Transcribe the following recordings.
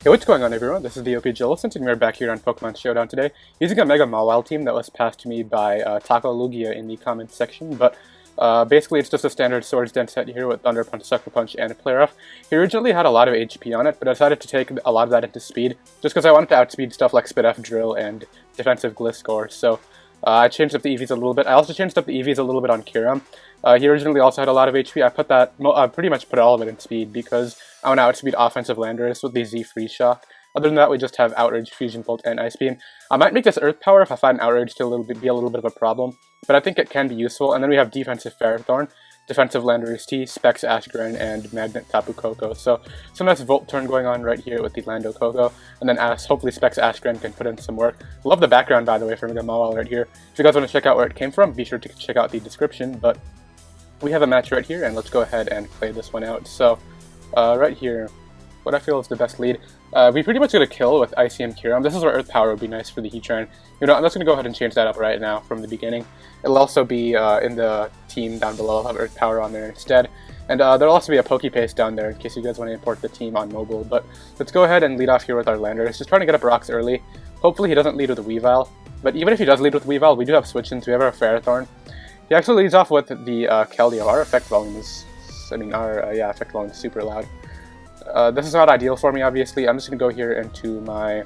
Hey, what's going on everyone? This is the OPJellicent and we're back here on Pokemon Showdown today using a Mega Mawile team that was passed to me by Taco Lugia in the comments section, but basically it's just a standard Swords Dance set here with Thunder Punch, Sucker Punch, and a Flare Off. He originally had a lot of HP on it, but I decided to take a lot of that into speed, just because I wanted to outspeed stuff like Spit-F, Drill, and Defensive Gliscor, so I changed up the EVs a little bit. I also changed up the EVs a little bit on Kyurem. He originally also had a lot of HP. I put that, pretty much put all of it in speed because I want to outspeed offensive Landorus with the Z Freeze Shock. Other than that, we just have Outrage, Fusion Bolt, and Ice Beam. I might make this Earth Power if I find Outrage to be a little bit of a problem, but I think it can be useful. And then we have Defensive Ferrothorn, Defensive Landorus T, Specs Ashgren, and Magnet Tapu Koko. So some nice Volt turn going on right here with the Lando Koko, and then hopefully Specs Ashgren can put in some work. Love the background, by the way, for Mega Mawile right here. If you guys want to check out where it came from, be sure to check out the description, but we have a match right here, and let's go ahead and play this one out. So, right here, what I feel is the best lead. We pretty much get a kill with Icium Kyurem. This is where Earth Power would be nice for the Heatran. You know, I'm just going to go ahead and change that up right now from the beginning. It'll also be in the team down below. I'll have Earth Power on there instead. And there'll also be a Pokepaste down there in case you guys want to import the team on mobile. But let's go ahead and lead off here with our Landorus. Just trying to get up rocks early. Hopefully he doesn't lead with a Weavile. But even if he does lead with Weavile, we do have switch-ins. We have our Ferrothorn. He actually leads off with the Keldeo. Our effect volume is, effect volume is super loud. This is not ideal for me, obviously. I'm just going to go here into my...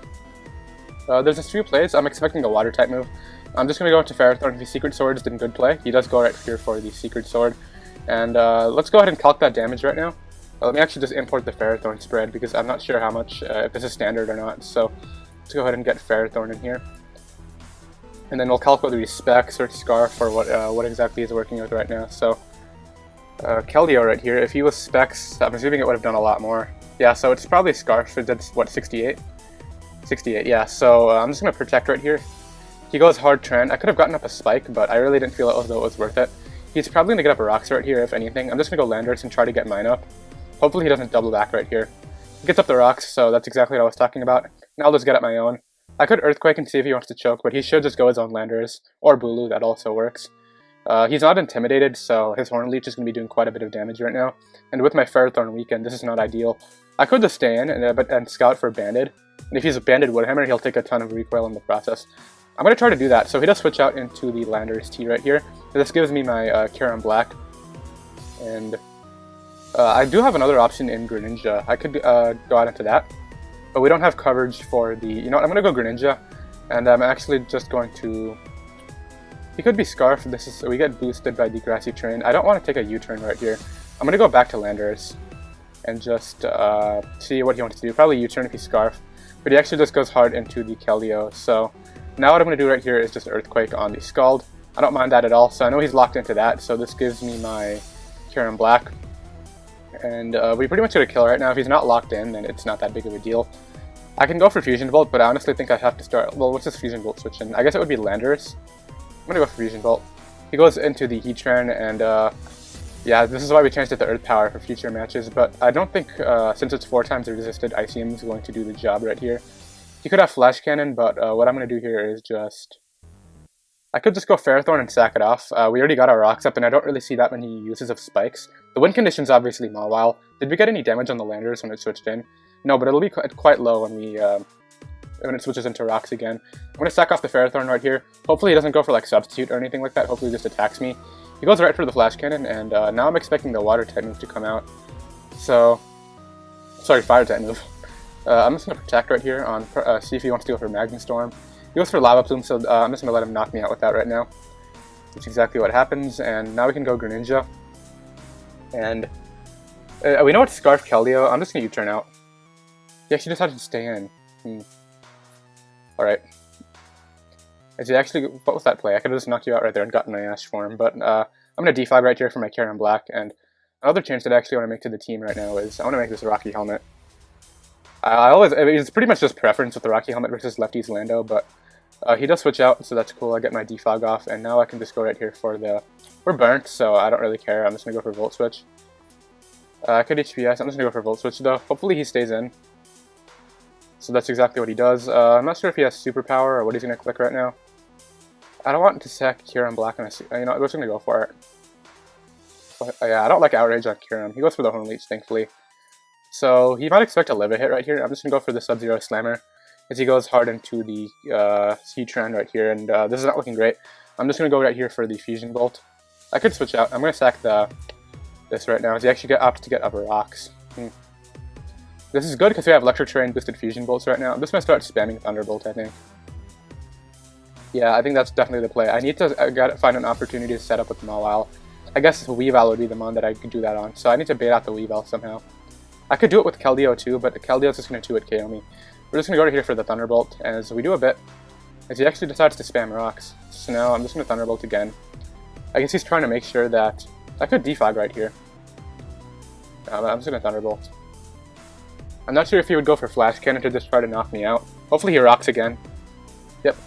there's a few plays. I'm expecting a Water-type move. I'm just going to go into Ferrothorn. His Secret Sword is in good play. He does go right here for the Secret Sword. And let's go ahead and calc that damage right now. Let me actually just import the Ferrothorn spread because I'm not sure how much, if this is standard or not. So let's go ahead and get Ferrothorn in here. And then we'll calc whether he's Specs or Scarf or what exactly he's working with right now. So, Keldeo right here, if he was Specs, I'm assuming it would have done a lot more. Yeah, so it's probably Scarf, that's what, 68? 68, yeah, so I'm just going to Protect right here. He goes Hard Trend. I could have gotten up a Spike, but I really didn't feel as though it was worth it. He's probably going to get up a Rocks right here, if anything. I'm just going to go Landorus and try to get mine up. Hopefully he doesn't double back right here. He gets up the Rocks, so that's exactly what I was talking about. Now I'll just get up my own. I could Earthquake and see if he wants to choke, but he should just go his own Landorus, or Bulu, that also works. He's not Intimidated, so his Horn Leech is going to be doing quite a bit of damage right now. And with my Ferrothorn weakened, this is not ideal. I could just stay in and scout for Banded, and if he's a Banded Woodhammer, he'll take a ton of recoil in the process. I'm going to try to do that, so he does switch out into the Landorus T right here. This gives me my Kyurem-Black, and I do have another option in Greninja. I could go out into that. But we don't have coverage for the... You know what, I'm going to go Greninja, and I'm actually just going to... He could be Scarf. We get boosted by the Grassy Terrain. I don't want to take a U-turn right here. I'm going to go back to Landorus and just see what he wants to do. Probably U-turn if he's Scarf, but he actually just goes hard into the Keldeo. So now what I'm going to do right here is just Earthquake on the Scald. I don't mind that at all, so I know he's locked into that, so this gives me my Kyurem-Black. And we pretty much get a kill right now. If he's not locked in, then it's not that big of a deal. I can go for Fusion Bolt, but I honestly think I have to start... Well, what's this Fusion Bolt switch in? I guess it would be Landorus. I'm going to go for Fusion Bolt. He goes into the Heatran, and yeah, this is why we changed it to Earth Power for future matches, but I don't think, since it's 4 times the resisted, Icium is going to do the job right here. He could have Flash Cannon, but what I'm going to do here is just... I could just go Ferrothorn and sack it off. We already got our Rocks up, and I don't really see that many uses of Spikes. The win condition's obviously Mawile. Did we get any damage on the Landorus when it switched in? No, but it'll be quite low when it switches into Rocks again. I'm going to sack off the Ferrothorn right here. Hopefully he doesn't go for like Substitute or anything like that. Hopefully he just attacks me. He goes right for the Flash Cannon, and now I'm expecting the Water-type move to come out. So, sorry, Fire-type move. I'm just going to Protect right here on see if he wants to go for Magnastorm. He goes for Lava Plume, so I'm just going to let him knock me out with that right now. That's exactly what happens, and now we can go Greninja. And we know it's Scarf Keldeo. I'm just going to U-turn out. He actually decided to stay in. Alright. What was that play? I could have just knocked you out right there and gotten my Ash form, but I'm going to defog right here for my Kyurem-Black, and another change that I actually want to make to the team right now is I want to make this Rocky Helmet. It's pretty much just preference with the Rocky Helmet versus Lefty's Lando, but he does switch out, so that's cool. I get my defog off, and now I can just go right here for the... We're burnt, so I don't really care. I'm just going to go for Volt Switch. I could HPS. I'm just going to go for Volt Switch, though. Hopefully he stays in. So that's exactly what he does. I'm not sure if he has Superpower or what he's going to click right now. I don't want to sack Kyurem-Black, and you know, I'm just going to go for it. But, yeah, I don't like Outrage on Kyurem. He goes for the Horn Leech, thankfully. So he might expect a live hit right here. I'm just going to go for the Sub-Zero Slammer as he goes hard into the C-Trend right here, and this is not looking great. I'm just going to go right here for the Fusion Bolt. I could switch out. I'm going to sack this right now as he actually opts to get upper rocks. This is good because we have Electric Terrain boosted Fusion Bolts right now. I'm just going to start spamming Thunderbolt, I think. Yeah, I think that's definitely the play. I need to find an opportunity to set up with Mawile. I guess Weavile would be the mon that I could do that on, so I need to bait out the Weavile somehow. I could do it with Keldeo too, but the Keldeo's just going to 2-hit KO me. We're just going to go right here for the Thunderbolt, as we do a bit, as he actually decides to spam rocks. So now I'm just going to Thunderbolt again. I guess he's trying to make sure that I could defog right here. I'm just going to Thunderbolt. I'm not sure if he would go for Flash Cannon to just try to knock me out. Hopefully he rocks again. Yep.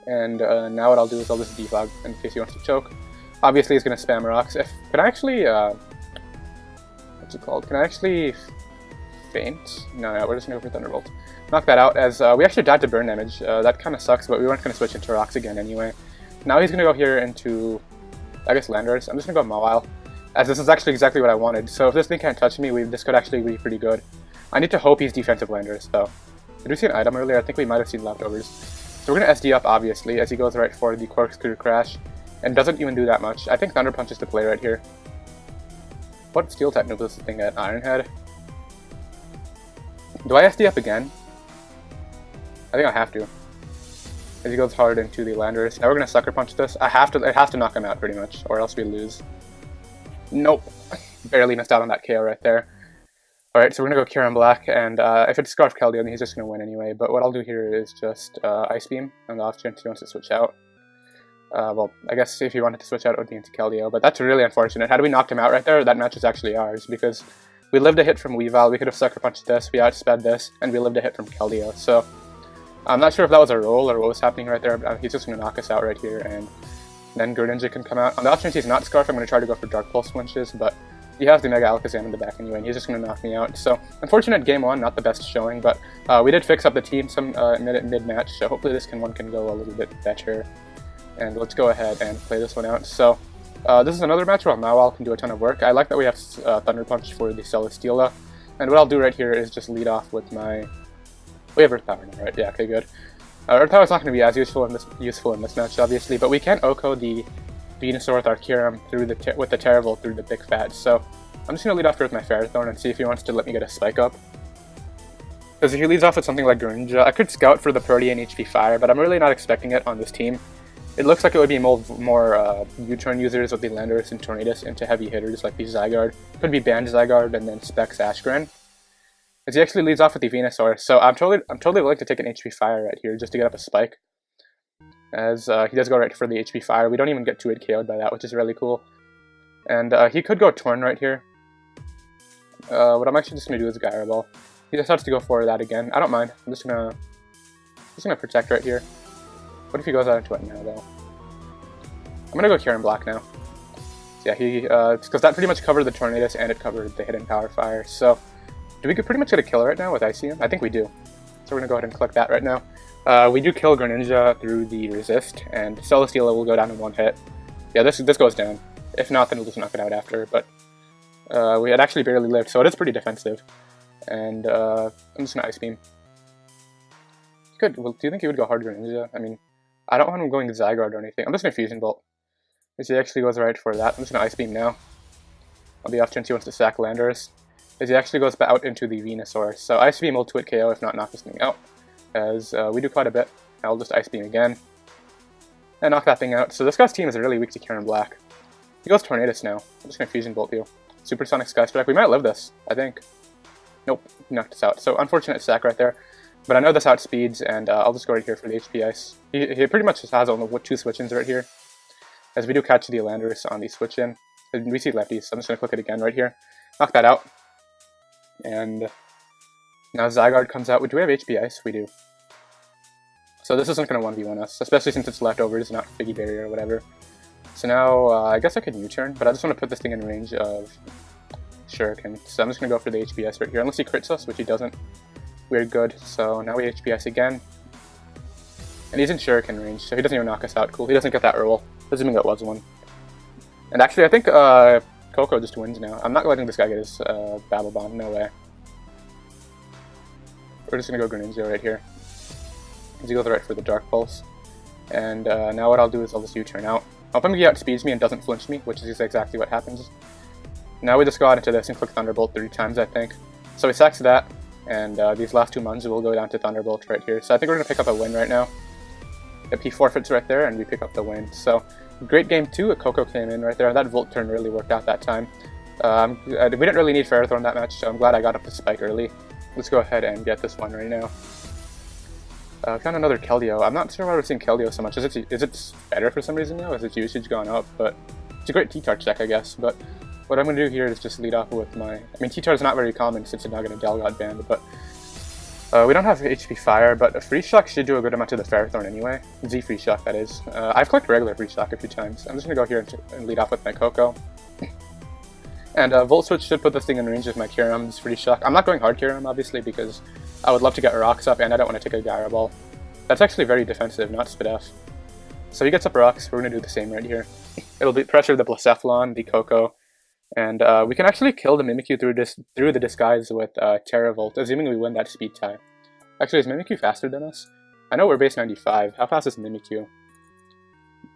And now what I'll do is I'll just defog in case he wants to choke. Obviously he's going to spam rocks. Can I actually... what's it called? Can I actually faint? No, we're just going to go for Thunderbolt. Knock that out, as we actually died to burn damage. That kind of sucks, but we weren't going to switch into rocks again anyway. Now he's going to go here into, I guess, Landers. I'm just going to go Mawile, as this is actually exactly what I wanted. So if this thing can't touch me, this could actually be pretty good. I need to hope he's defensive Landers, though. Did we see an item earlier? I think we might have seen leftovers. So we're going to SD up, obviously, as he goes right for the Corkscrew Crash, and doesn't even do that much. I think Thunder Punch is the play right here. What Steel type move is this thing at? Iron Head? Do I SD up again? I think I have to. As he goes hard into the Landers. Now we're going to Sucker Punch this. It has to knock him out pretty much, or else we lose. Nope. Barely missed out on that KO right there. Alright, so we're going to go Kyurem-Black, and if it's Scarf Keldeo, then he's just going to win anyway. But what I'll do here is just Ice Beam on the off chance he wants to switch out. Well, I guess if he wanted to switch out, it would be into Keldeo, but that's really unfortunate. Had we knocked him out right there, that match is actually ours, because we lived a hit from Weavile, we could have Sucker Punched this, we outsped this, and we lived a hit from Keldeo. So I'm not sure if that was a roll or what was happening right there, but he's just going to knock us out right here, and then Greninja can come out. On the off chance he's not Scarf, I'm going to try to go for Dark Pulse flinches, but he has the Mega Alakazam in the back anyway, and he's just going to knock me out. So, unfortunate game 1, not the best showing, but we did fix up the team some mid-match, so hopefully this one can go a little bit better. And let's go ahead and play this one out. So, this is another match where Mawile can do a ton of work. I like that we have Thunder Punch for the Celesteela, and what I'll do right here is just lead off with my... We have Earth Power now, right? Yeah, okay, good. Earth Power is not going to be as useful in this match, obviously, but we can OHKO the Venusaur with our Kyurem with the Teravolt through the Big Fat. So I'm just going to lead off here with my Ferrothorn and see if he wants to let me get a Spike up. Because if he leads off with something like Greninja, I could Scout for the Protean HP Fire, but I'm really not expecting it on this team. It looks like it would be more U-turn users with the Landorus and Tornadus into heavy hitters like the Zygarde. Could be Band Zygarde and then Specs Ashgren. As he actually leads off with the Venusaur, so I'm totally willing to take an HP Fire right here just to get up a Spike. As he does go right for the HP Fire. We don't even get 2-hit KO'd by that, which is really cool. And he could go Torn right here. What I'm actually just going to do is Gyro Ball. He decides to go for that again. I don't mind. I'm just gonna Protect right here. What if he goes out into it now, though? I'm gonna go Kyurem-Black now. So yeah, because that pretty much covered the Tornadus and it covered the Hidden Power Fire. So, do we pretty much get a kill right now with Icium? I think we do. So we're gonna go ahead and click that right now. We do kill Greninja through the Resist, and Celesteela will go down in 1 hit. Yeah, this goes down. If not, then we'll just knock it out after, but we had actually barely lived, so it is pretty defensive. And I'm just gonna Ice Beam. Well, do you think he would go hard Greninja? I mean, I don't want him going Zygarde or anything. I'm just gonna Fusion Bolt. As he actually goes right for that. I'm just gonna Ice Beam now. On the off chance he wants to sack Landorus. As he actually goes out into the Venusaur. So Ice Beam will 2-hit KO if not knock this thing out. As we do quite a bit. I'll just Ice Beam again. And knock that thing out. So this guy's team is really weak to Kyurem-Black. He goes Tornadus now. I'm just gonna Fusion Bolt you. Supersonic Sky Strike. We might live this, I think. Nope, he knocked us out. So unfortunate sack right there. But I know this outspeeds, and I'll just go right here for the HP Ice. He pretty much just has only 2 switch-ins right here. As we do catch the Landorus on the switch-in. We see lefties, so I'm just going to click it again right here. Knock that out. And now Zygarde comes out. Do we have HP Ice? We do. So this isn't going to 1v1 us, especially since it's leftovers, not Figgy Barrier or whatever. So now, I guess I could U-turn, but I just want to put this thing in range of Shuriken. So I'm just going to go for the HP Ice right here, unless he crits us, which he doesn't. We're good, so now we HP Ice again. And he's in Shuriken range, so he doesn't even knock us out. Cool, he doesn't get that roll, assuming that was one. And actually, I think Coco just wins now. I'm not letting this guy get his Battle Bond, no way. We're just gonna go Greninja right here. He goes right for the Dark Pulse. And now what I'll do is I'll just U-turn out. Hopefully he outspeeds me and doesn't flinch me, which is exactly what happens. Now we just go out into this and click Thunderbolt 3 times, I think. So he sacks that, and these last 2 Muns will go down to Thunderbolt right here. So I think we're going to pick up a win right now. Yep, he forfeits right there, and we pick up the win. So, great game 2. A Coco came in right there. That Volt turn really worked out that time. We didn't really need Ferrothorn that much, so I'm glad I got up the spike early. Let's go ahead and get this one right now. Found another Keldeo. I'm not sure why we're seeing Keldeo so much. Is it better for some reason now? Is its usage gone up? But it's a great T-Touch deck, I guess. But what I'm going to do here is just lead off with my... I mean, T-Touch is not very common since it's not going to Delgod banned, but... we don't have HP Fire, but a Free Shock should do a good amount to the Ferrothorn anyway. Z Free Shock, that is. I've clicked regular Free Shock a few times. I'm just going to go here and lead off with my Coco. And Volt Switch should put this thing in range of my Kyurem's Free Shock. I'm not going hard Kyurem, obviously, because I would love to get Rocks up, and I don't want to take a Gyro Ball. That's actually very defensive, not Spit F. So he gets up Rocks, we're going to do the same right here. It'll be pressure the Blacephalon, the Coco, and we can actually kill the Mimikyu through the disguise with Teravolt, assuming we win that speed tie. Actually, is Mimikyu faster than us? I know we're base 95. How fast is Mimikyu?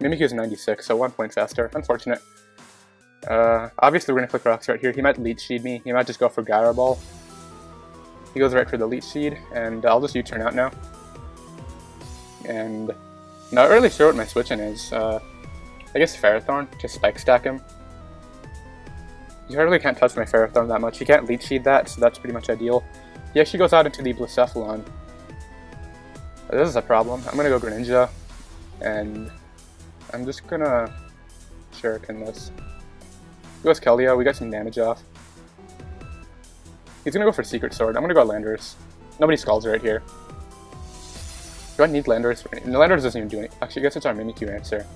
Mimikyu is 96, so 1 point faster. Unfortunate. Obviously we're going to click Rocks right here. He might Leech Seed me. He might just go for Gyro Ball. He goes right for the Leech Seed, and I'll just U-turn out now. And not really sure what my switch-in is. I guess Ferrothorn, to Spike Stack him. You really can't touch my Ferrothorn that much. You can't Leech Seed that, so that's pretty much ideal. He actually goes out into the Blacephalon. This is a problem. I'm going to go Greninja, and I'm just going to Shuriken this. He goes Keldeo, we got some damage off. He's going to go for Secret Sword. I'm going to go Landorus. Nobody Scalds right here. Do I need Landorus? No, Landorus doesn't even do anything. Actually, I guess it's our Mimikyu answer.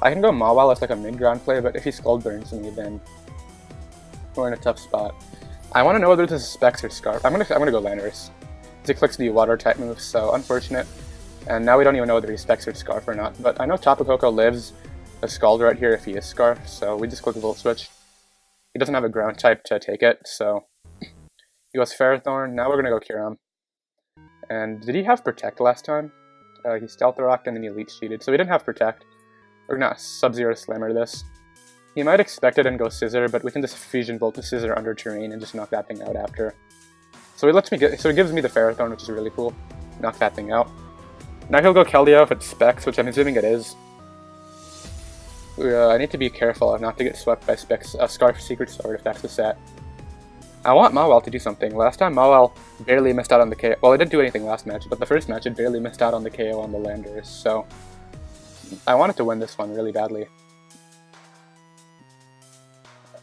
I can go Mawile as like a mid-ground play, but if he Scald Burns me, then we're in a tough spot. I want to know whether this is Specs or Scarf. I'm gonna go Landorus. He clicks the Water type move, so unfortunate. And now we don't even know whether he's Specs or Scarf or not. But I know Tapu Koko lives a Scald right here if he is Scarf, so we just click the Volt Switch. He doesn't have a ground type to take it, so he goes Ferrothorn. Now we're gonna go Kyurem. And did he have Protect last time? He Stealth Rocked and then he Leech Seeded, so he didn't have Protect. We're gonna Sub-Zero Slammer this. He might expect it and go Scissor, but we can just Fusion Bolt the Scissor under terrain and just knock that thing out after. So he gives me the Ferrothorn, which is really cool. Knock that thing out. Now he'll go Keldeo if it's Specs, which I'm assuming it is. I need to be careful not to get swept by Specs, Scarf Secret Sword if that's the set. I want Mawile to do something. Last time Mawile barely missed out on the KO. Well, it didn't do anything last match, but the first match it barely missed out on the KO on the Landers, so I wanted to win this one really badly.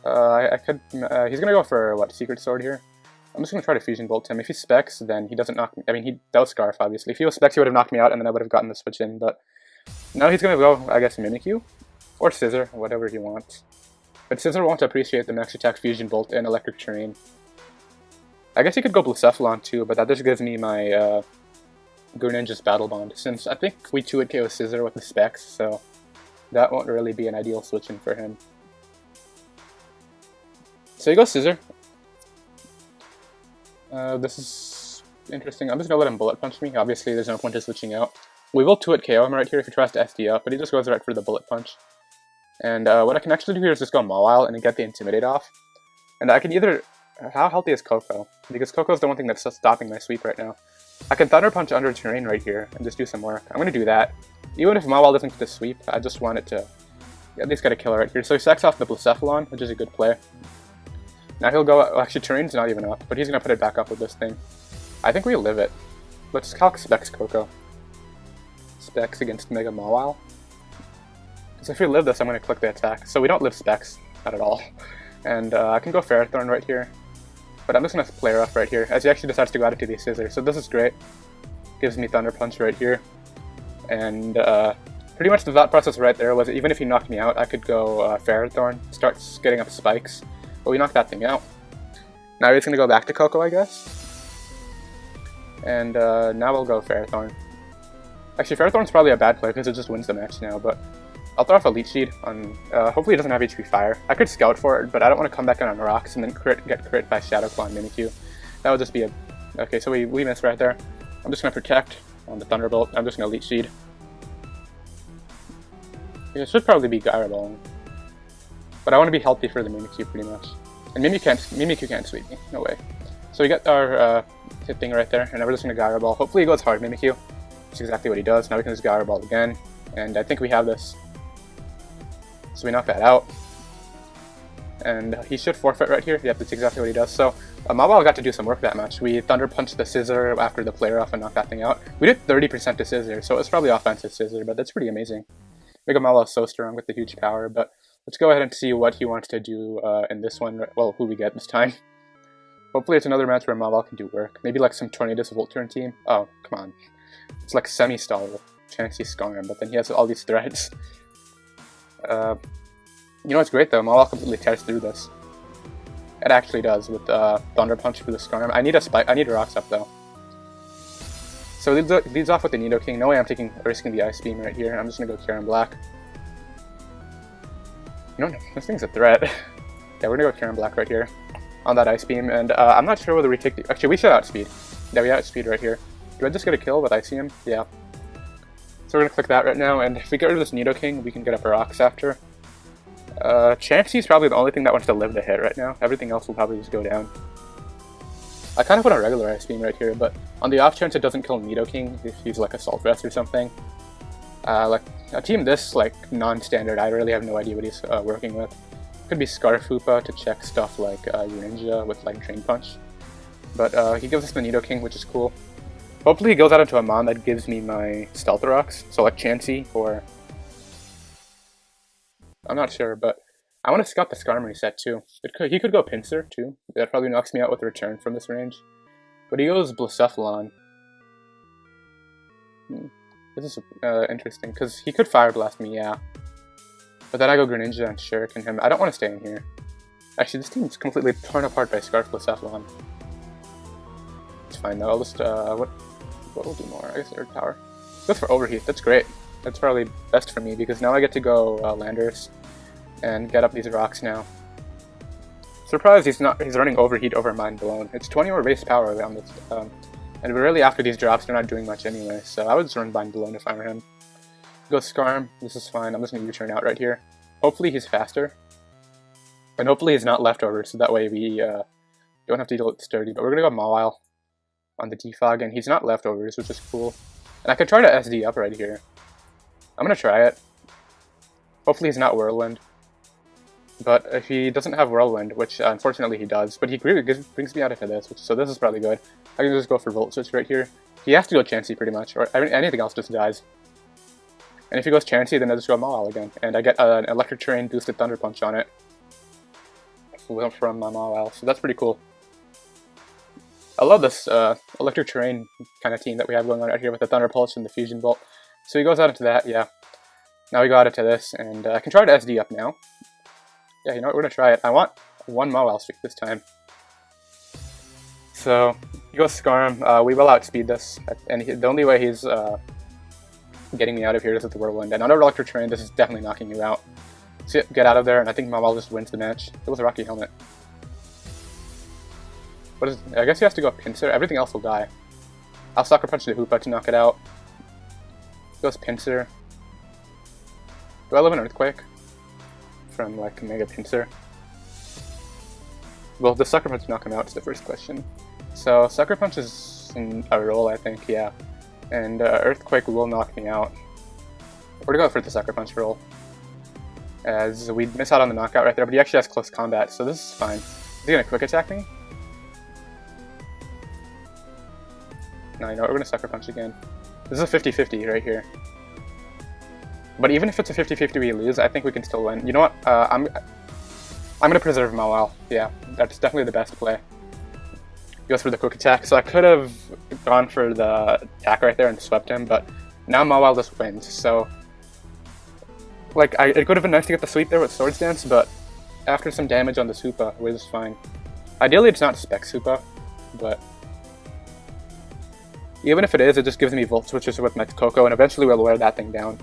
He's gonna go for, what, Secret Sword here? I'm just gonna try to Fusion Bolt him. If he Specs, then he doesn't knock me. I mean, that was Scarf, obviously. If he was Specs, he would have knocked me out, and then I would have gotten the switch in, but now he's gonna go, I guess, Mimikyu? Or Scissor, whatever he wants. But Scissor won't appreciate the Max Attack Fusion Bolt in Electric Terrain. I guess he could go Blacephalon too, but that just gives me my Greninja's Battle Bond, since I think we 2-hit KO Scissor with the Specs, so that won't really be an ideal switch-in for him. So he goes Scissor. This is interesting. I'm just gonna let him Bullet Punch me. Obviously, there's no point in switching out. We will 2-hit KO him right here if he tries to SD up, but he just goes right for the Bullet Punch. And what I can actually do here is just go Mawile and get the Intimidate off. And I can either... How healthy is Coco? Because Coco's the one thing that's stopping my sweep right now. I can Thunder Punch under terrain right here and just do some work. I'm going to do that. Even if Mawile doesn't get the sweep, I just want it to at least get a kill right here. So he sacks off the Blacephalon, which is a good play. Now he'll go... Well, actually, terrain's not even up, but he's going to put it back up with this thing. I think we live it. Let's calc Specs Coco. Specs against Mega Mawile. So if we live this, I'm going to click the attack. So we don't live Specs, not at all. And I can go Ferrothorn right here. But I'm just going to play rough right here, as he actually decides to go out into the Scissor. So this is great. Gives me Thunder Punch right here. And pretty much the thought process right there was even if he knocked me out, I could go Ferrothorn, start getting up spikes. But we knocked that thing out. Now he's going to go back to Coco, I guess. And now we'll go Ferrothorn. Actually, Ferrothorn's probably a bad play because it just wins the match now, but I'll throw off a Leech Seed on, hopefully it doesn't have HP Fire. I could scout for it, but I don't want to come back in on rocks and then get crit by Shadow Claw and Mimikyu. That would just be a... Okay, so we missed right there. I'm just going to protect on the Thunderbolt. I'm just going to Leech Seed. It should probably be Gyro Ball. But I want to be healthy for the Mimikyu pretty much. And Mimikyu can't sweep me, no way. So we got our hit thing right there, and now we're just going to Gyro Ball. Hopefully he goes hard Mimikyu. That's exactly what he does. Now we can just Gyro Ball again. And I think we have this. So we knock that out. And he should forfeit right here. Yep, that's exactly what he does. So Mawile got to do some work that match. We Thunder Punched the Scissor after the player off and knocked that thing out. We did 30% to Scissor, so it's probably offensive Scissor, but that's pretty amazing. Mega Mawile is so strong with the huge power, but let's go ahead and see what he wants to do in this one. Well, who we get this time. Hopefully it's another match where Mawile can do work. Maybe like some Tornadus Volt Turn team. Oh, come on. It's like semi-stall with Chansey Skarm, but then he has all these threats. You know what's great though? Mawile completely tears through this. It actually does with Thunder Punch for the Skarm. I need a Rocks up though. So it leads off with the Nidoking. No way I'm risking the Ice Beam right here. I'm just gonna go Kyurem-Black. You know, this thing's a threat. Yeah, we're gonna go Kyurem-Black right here on that Ice Beam, and I'm not sure whether we take the... Actually, we should outspeed. Yeah, we outspeed right here. Do I just get a kill with Icium? Yeah. So we're gonna click that right now, and if we get rid of this Nidoking, we can get up a Rocks after. Chansey's probably the only thing that wants to live the hit right now. Everything else will probably just go down. I kind of want a regular Ice Beam right here, but on the off chance it doesn't kill Nidoking, if he's like Assault Vest or something. Like, a team this, like, non-standard, I really have no idea what he's working with. Could be Scarfoopa to check stuff like Greninja with, like, Drain Punch. But he gives us the Nidoking, which is cool. Hopefully he goes out into a Mon that gives me my Stealth Rocks, so like Chansey or... I'm not sure, but I want to scout the Skarm reset too. He could go Pinsir too. That probably knocks me out with a return from this range. But he goes Blacephalon. This is interesting, because he could Fire Blast me, yeah. But then I go Greninja and Shuriken him. I don't want to stay in here. Actually, this team's completely torn apart by Scarf Blacephalon. It's fine though, I'll just, what will do more? I guess Earth Power. Go for Overheat, that's great. That's probably best for me, because now I get to go Landorus and get up these rocks now. Surprised he's running Overheat over Mind Blown. It's 20 more base power on this, and really after these drops they're not doing much anyway, so I would just run Mind Blown if I were him. Go Skarm, this is fine, I'm just going to U-turn out right here. Hopefully he's faster. And hopefully he's not leftover, so that way we don't have to deal with Sturdy, but we're going to go Mawile on the Defog, and he's not leftovers, which is cool. And I could try to SD up right here. I'm going to try it. Hopefully he's not Whirlwind. But if he doesn't have Whirlwind, which unfortunately he does, but he brings me out into this, so this is probably good. I can just go for Volt Switch right here. He has to go Chansey pretty much, or anything else just dies. And if he goes Chansey, then I just go Mawile again. And I get an Electric Terrain boosted Thunder Punch on it from Mawile, so that's pretty cool. I love this Electric Terrain kind of team that we have going on right here with the Thunder Pulse and the Fusion Bolt. So he goes out into that, yeah. Now we go out into this, and I can try to SD up now. Yeah, you know what, we're going to try it. I want one Mawile streak this time. So, he goes Skarm. We will outspeed this, and the only way he's getting me out of here is with the Whirlwind. And under Electric Terrain, this is definitely knocking you out. So get out of there, and I think Mawile just wins the match. It was a Rocky Helmet. I guess he has to go Pinsir. Everything else will die. I'll Sucker Punch the Hoopa to knock it out. Goes Pinsir. Do I live in Earthquake? From like Mega Pinsir? Well, the Sucker Punch knock him out is the first question. So Sucker Punch is in a roll, I think, yeah. And Earthquake will knock me out. We're gonna go for the Sucker Punch roll, as we miss out on the knockout right there, but he actually has close combat, so this is fine. Is he gonna Quick Attack me? No, you know what, we're gonna Sucker Punch again. This is a 50-50 right here. But even if it's a 50-50 we lose, I think we can still win. You know what, I'm gonna preserve Mawile. Yeah, that's definitely the best play. He goes for the Quick Attack, so I could have gone for the attack right there and swept him, but now Mawile just wins, so... Like, it could have been nice to get the sweep there with Swords Dance, but after some damage on the Hoopa, we're just fine. Ideally it's not Spec Hoopa, but... Even if it is, it just gives me Volt Switches with my Coco, and eventually we'll wear that thing down.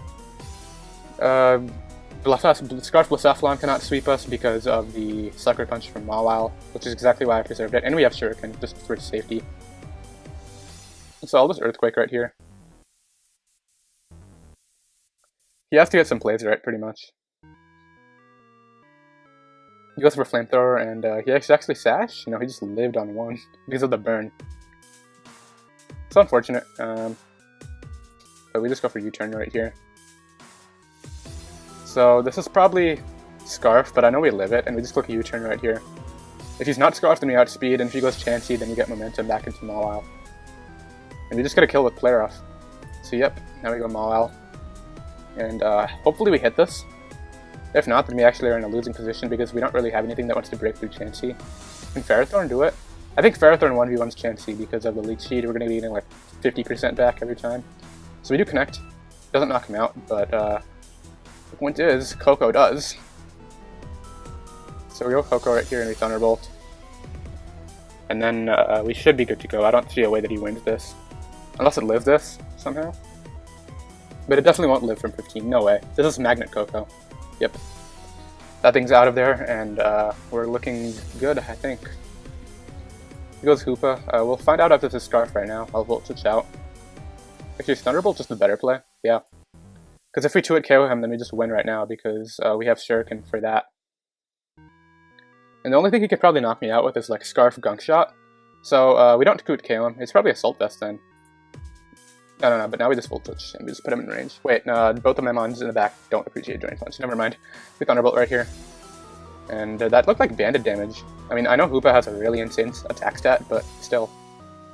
Scarf Blacephalon cannot sweep us because of the Sucker Punch from Mawile, which is exactly why I preserved it. And we have Shuriken, just for safety. So I'll just Earthquake right here. He has to get some plays right, pretty much. He goes for Flamethrower, and he actually Sash? No, he just lived on one because of the burn. It's unfortunate, but we just go for U-turn right here. So this is probably Scarf, but I know we live it, and we just click U-turn right here. If he's not Scarf, then we outspeed, and if he goes Chansey, then we get momentum back into Mawile. And we just get a kill with Player Off. So yep, now we go Mawile. And hopefully we hit this. If not, then we actually are in a losing position because we don't really have anything that wants to break through Chansey. Can Ferrothorn do it? I think Ferrothorn 1v1's Chansey because of the Leech Seed. We're going to be getting like 50% back every time. So we do connect. Doesn't knock him out, but the point is, Coco does. So we go Coco right here and we Thunderbolt. And then we should be good to go. I don't see a way that he wins this. Unless it lives this, somehow. But it definitely won't live from 15, no way. This is Magnet Coco. Yep. That thing's out of there, and we're looking good, I think. He goes Hoopa. We'll find out if this is Scarf right now. I'll Voltage out. Actually, is Thunderbolt just the better play? Yeah. Because if we 2-hit KO him, then we just win right now, because we have Shuriken for that. And the only thing he could probably knock me out with is like Scarf Gunk Shot. So we don't 2-hit KO him. It's probably Assault Vest then. No, but now we just Voltage, and we just put him in range. Wait, both of my mons in the back don't appreciate Drain Punch. Never mind. We Thunderbolt right here. And that looked like banded damage. I mean, I know Hoopa has a really insane attack stat, but still.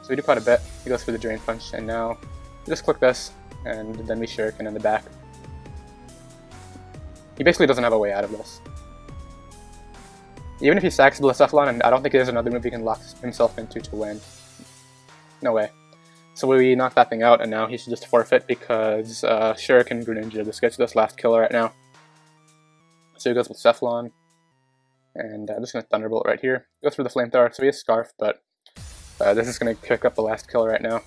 So we do quite a bit. He goes for the Drain Punch, and now we just click this, and then we Shuriken in the back. He basically doesn't have a way out of this. Even if he sacks Blacephalon, and I don't think there's another move he can lock himself into to win. No way. So we knock that thing out, and now he should just forfeit because Shuriken Greninja just gets this last kill right now. So he goes with Cephalon, and I'm just going to Thunderbolt right here. Goes for the Flamethrower, so he has Scarf, but this is going to pick up the last kill right now.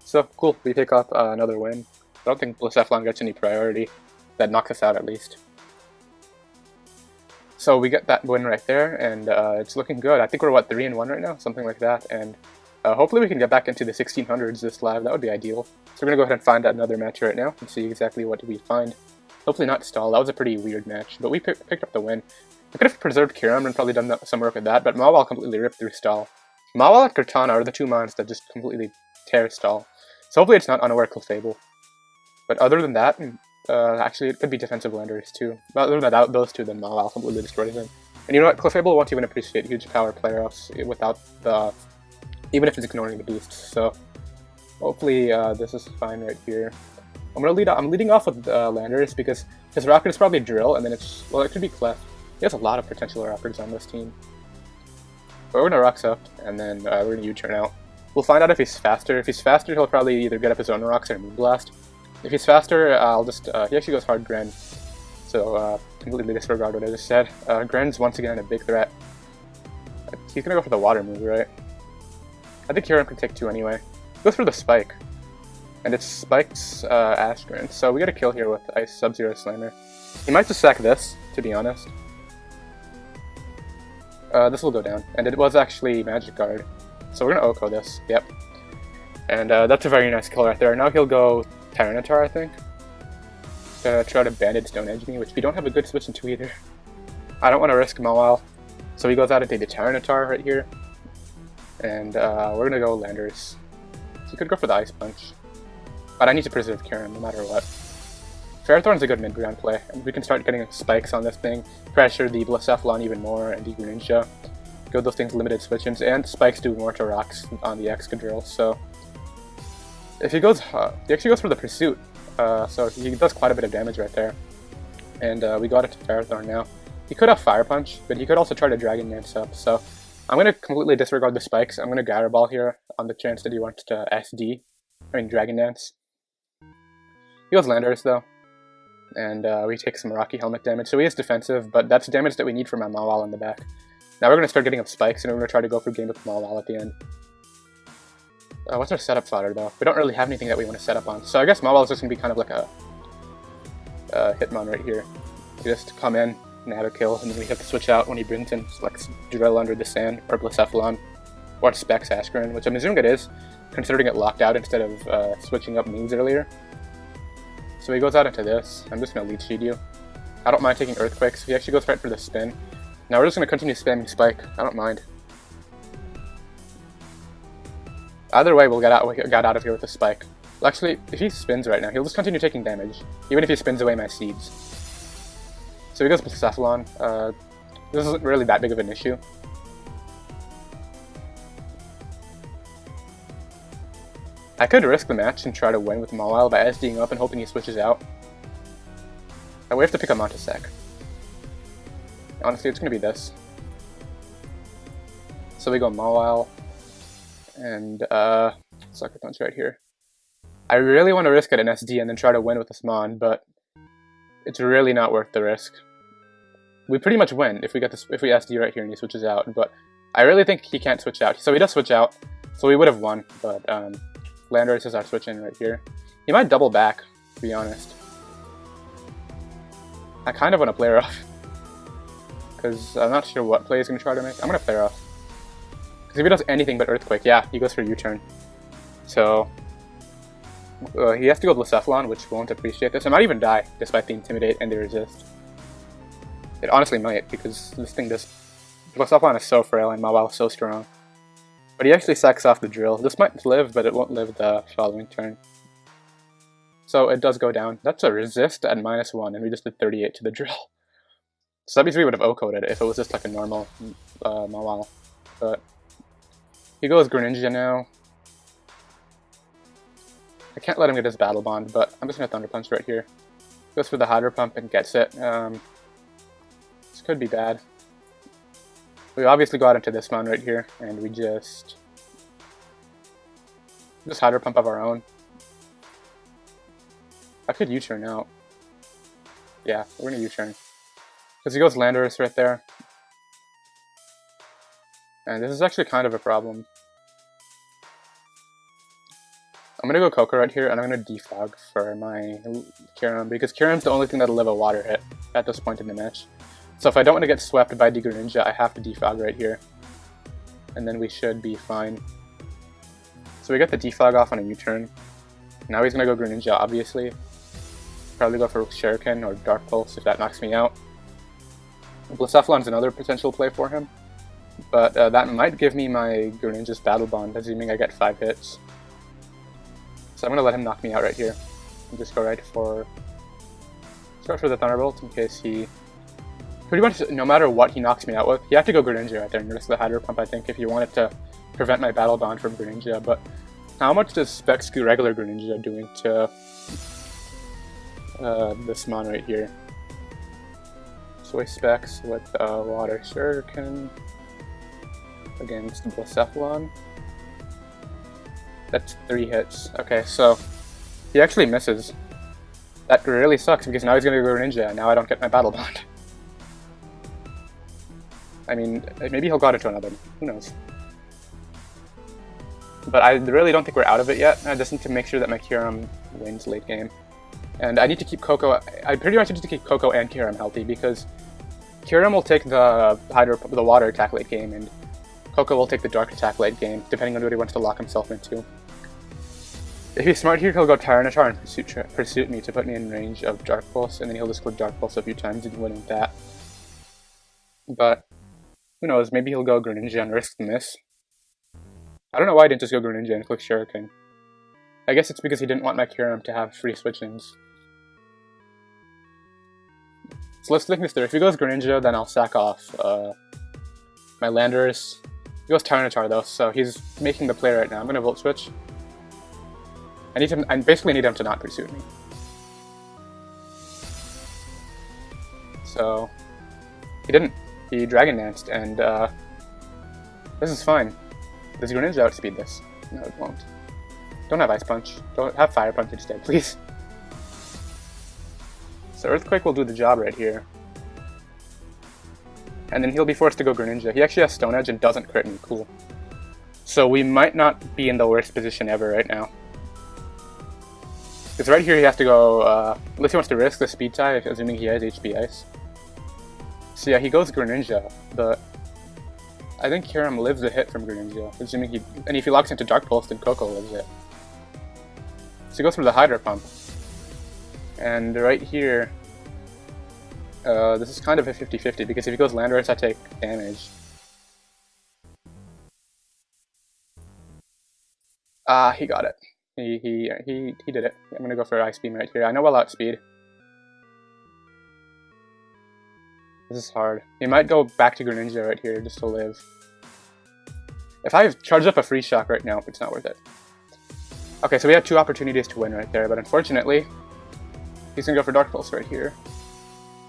So cool, we pick up another win. I don't think Blacephalon gets any priority. That knocks us out at least. So we get that win right there, and it's looking good. I think we're, what, 3-1 right now? Something like that, and hopefully we can get back into the 1600s this live. That would be ideal. So we're going to go ahead and find another match right now and see exactly what we find. Hopefully not Stall. That was a pretty weird match, but we picked up the win. I could have preserved Kyurem and probably done some work with that, but Mawile completely ripped through Stall. Mawile and Cortana are the two mons that just completely tear Stall. So hopefully it's not Unaware Clefable. But other than that, actually it could be defensive landers too. But other than that, those two, then Mawile completely destroys him. And you know what? Clefable won't even appreciate huge power player-offs without the... even if it's ignoring the boosts. So hopefully this is fine right here. I'm leading off with Landers because his rocket is probably Drill, and then it's, well, it could be Clef. He has a lot of potential rockets on this team. But we're gonna Rocks up, and then we're gonna U-turn out. We'll find out if he's faster. If he's faster, he'll probably either get up his own rocks or Moonblast. If he's faster, I'll just he actually goes hard Gren. So completely disregard what I just said. Gren's once again a big threat. He's gonna go for the water move, right? I think Kyurem can take 2 anyway. Goes for the Spike. And it's Spike's Ashgren. So we get a kill here with Ice Sub-Zero Slammer. He might just sack this, to be honest. This will go down. And it was actually Magic Guard. So we're gonna Oko this, yep. And that's a very nice kill right there. Now he'll go Tyranitar, I think. Try to Banded Stone Edge me, which we don't have a good switch into either. I don't want to risk Mawile. So he goes out into the Tyranitar right here. And we're gonna go Landers. So he could go for the Ice Punch. But I need to preserve Kyurem no matter what. Ferrothorn's a good mid-ground play, and we can start getting spikes on this thing, pressure the Blacephalon even more, and the Greninja. Go those things limited switch-ins, and spikes do more to rocks on the Excadrill, so... If he goes, he actually goes for the Pursuit, so he does quite a bit of damage right there. And we got it to Ferrothorn now. He could have Fire Punch, but he could also try to Dragon Dance up, so... I'm going to completely disregard the spikes. I'm going to Gyro Ball here on the chance that he wants to SD. I mean, Dragon Dance. He goes Landers, though. And we take some Rocky Helmet damage. So he is defensive, but that's damage that we need from my Mawile in the back. Now we're going to start getting up spikes, and we're going to try to go for game with Mawile at the end. What's our setup fodder, though? We don't really have anything that we want to set up on. So I guess Mawile is just going to be kind of like a Hitmon right here. You just come in, nab a kill, and then we have to switch out when he brings in like Drill Under the Sand, or Blacephalon, or Specs Askren, which I'm assuming it is, considering it locked out instead of switching up moves earlier. So he goes out into this. I'm just going to Leech Seed you. I don't mind taking Earthquakes. He actually goes right for the spin. Now we're just going to continue spamming Spike. I don't mind. Either way, we got out of here with a Spike. Well, actually, if he spins right now, he'll just continue taking damage, even if he spins away my seeds. So he goes Blacephalon. This isn't really that big of an issue. I could risk the match and try to win with Mawile by SDing up and hoping he switches out. And we have to pick a Montasec. Honestly, it's going to be this. So we go Mawile and Sucker Punch right here. I really want to risk it in SD and then try to win with the Smon, but it's really not worth the risk. We pretty much win if we SD right here and he switches out, but I really think he can't switch out. So he does switch out, so we would have won, but Landorus is our switch in right here. He might double back, to be honest. I kind of want to play her off, because I'm not sure what play he's going to try to make. I'm going to play her off. Because if he does anything but Earthquake, yeah, he goes for U-turn. So he has to go Blacephalon, which won't appreciate this. I might even die, despite the Intimidate and the Resist. It honestly might, because this thing just... Blacephalon is so frail and Mawile is so strong. But he actually sacks off the Drill. This might live, but it won't live the following turn. So it does go down. That's a Resist at -1, and we just did 38 to the Drill. So that means we would have O-coded it if it was just like a normal Mawile. But he goes Greninja now. I can't let him get his Battle Bond, but I'm just going to Thunder Punch right here. Goes for the Hydro Pump and gets it. This could be bad. We obviously got into this one right here, and we just Hydro Pump of our own. I could U-turn out. Yeah, we're gonna U-turn. Because he goes Landorus right there. And this is actually kind of a problem. I'm gonna go Coco right here, and I'm gonna defog for my Kyurem, because Kyurem's the only thing that'll live a water hit at this point in the match. So if I don't want to get swept by the Greninja, I have to defog right here. And then we should be fine. So we got the defog off on a U-turn. Now he's going to go Greninja, obviously. Probably go for Shuriken or Dark Pulse if that knocks me out. Blacephalon's another potential play for him. But that might give me my Greninja's Battle Bond, assuming I get 5 hits. So I'm going to let him knock me out right here. And just go right for... Start for the Thunderbolt in case he... Pretty much, no matter what he knocks me out with, you have to go Greninja right there and risk the Hydro Pump, I think, if you wanted to prevent my Battle Bond from Greninja. But how much does Specs regular Greninja doing to this Mon right here? So he Specs with Water Shuriken against Blacephalon. That's 3 hits. Okay, so he actually misses. That really sucks because now he's going to go Greninja and now I don't get my Battle Bond. I mean, maybe he'll got into another one. Who knows? But I really don't think we're out of it yet. I just need to make sure that my Kyurem wins late game. And I need to keep Coco... I pretty much need to keep Coco and Kyurem healthy because Kyurem will take the water attack late game and Coco will take the dark attack late game, depending on what he wants to lock himself into. If he's smart here, he'll go Tyranitar and pursuit me to put me in range of Dark Pulse, and then he'll just click Dark Pulse a few times and win with that. But who knows, maybe he'll go Greninja and risk the miss. I don't know why I didn't just go Greninja and click Shuriken. I guess it's because he didn't want my Kyurem to have free switch-ins. So let's think this through. If he goes Greninja, then I'll sack off my Landorus. He goes Tyranitar though, so he's making the play right now. I'm gonna Volt Switch. I basically need him to not pursue me. So he didn't. He Dragon Danced, and this is fine. Does Greninja outspeed this? No, it won't. Don't have Ice Punch. Don't have Fire Punch instead, please. So Earthquake will do the job right here. And then he'll be forced to go Greninja. He actually has Stone Edge and doesn't crit me. Cool. So we might not be in the worst position ever right now. Because right here he has to go, unless he wants to risk the speed tie, assuming he has HP Ice. So yeah, he goes Greninja, but I think Kyurem lives the hit from Greninja, assuming he, and if he locks into Dark Pulse, then Coco lives it. So he goes for the Hydro Pump. And right here, this is kind of a 50-50, because if he goes Landorus, I take damage. He got it. He did it. I'm gonna go for Ice Beam right here. I know I'll outspeed. This is hard. He might go back to Greninja right here just to live. If I charge up a Freeze Shock right now, it's not worth it. Okay, so we had 2 opportunities to win right there, but unfortunately, he's gonna go for Dark Pulse right here.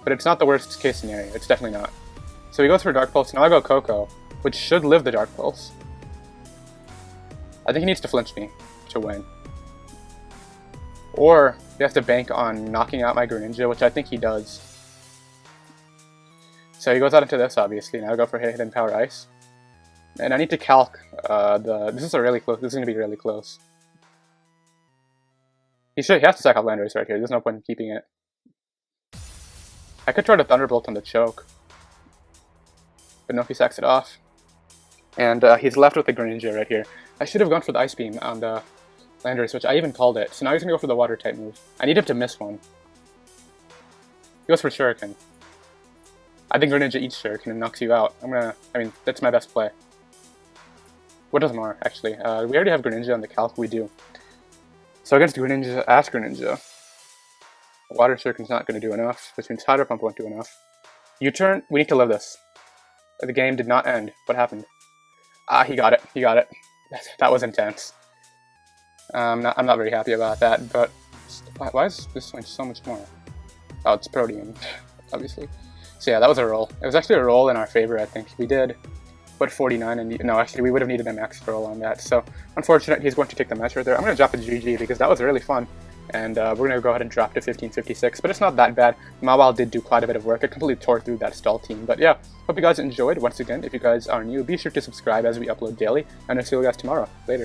But it's not the worst case scenario. It's definitely not. So he goes for Dark Pulse. Now I go Coco, which should live the Dark Pulse. I think he needs to flinch me to win. Or he has to bank on knocking out my Greninja, which I think he does. So he goes out into this, obviously. Now I go for Hit and Power Ice. And I need to calc this is going to be really close. He has to sack off Landorus right here. There's no point in keeping it. I could try to Thunderbolt on the choke. But no, he sacks it off. And he's left with the Greninja right here. I should have gone for the Ice Beam on the Landorus, which I even called it. So now he's going to go for the Water type move. I need him to miss one. He goes for Shuriken. I think Greninja eats Shuriken and knocks you out. That's my best play. What does more, actually? We already have Greninja on the calc, we do. So against Greninja, Ash Greninja, Water Shuriken's not going to do enough, which means Hydro Pump won't do enough. U-turn, we need to live this. The game did not end. What happened? He got it. He got it. That was intense. I'm not very happy about that, but why is this doing so much more? Oh, it's Protean, obviously. So yeah, that was a roll. It was actually a roll in our favor, I think. We did put 49, and no, actually, we would have needed a max roll on that. So, unfortunate, he's going to take the match right there. I'm going to drop a GG because that was really fun. And we're going to go ahead and drop to 1556, but it's not that bad. Mawile did do quite a bit of work. It completely tore through that stall team. But yeah, hope you guys enjoyed. Once again, if you guys are new, be sure to subscribe as we upload daily. And I'll see you guys tomorrow. Later.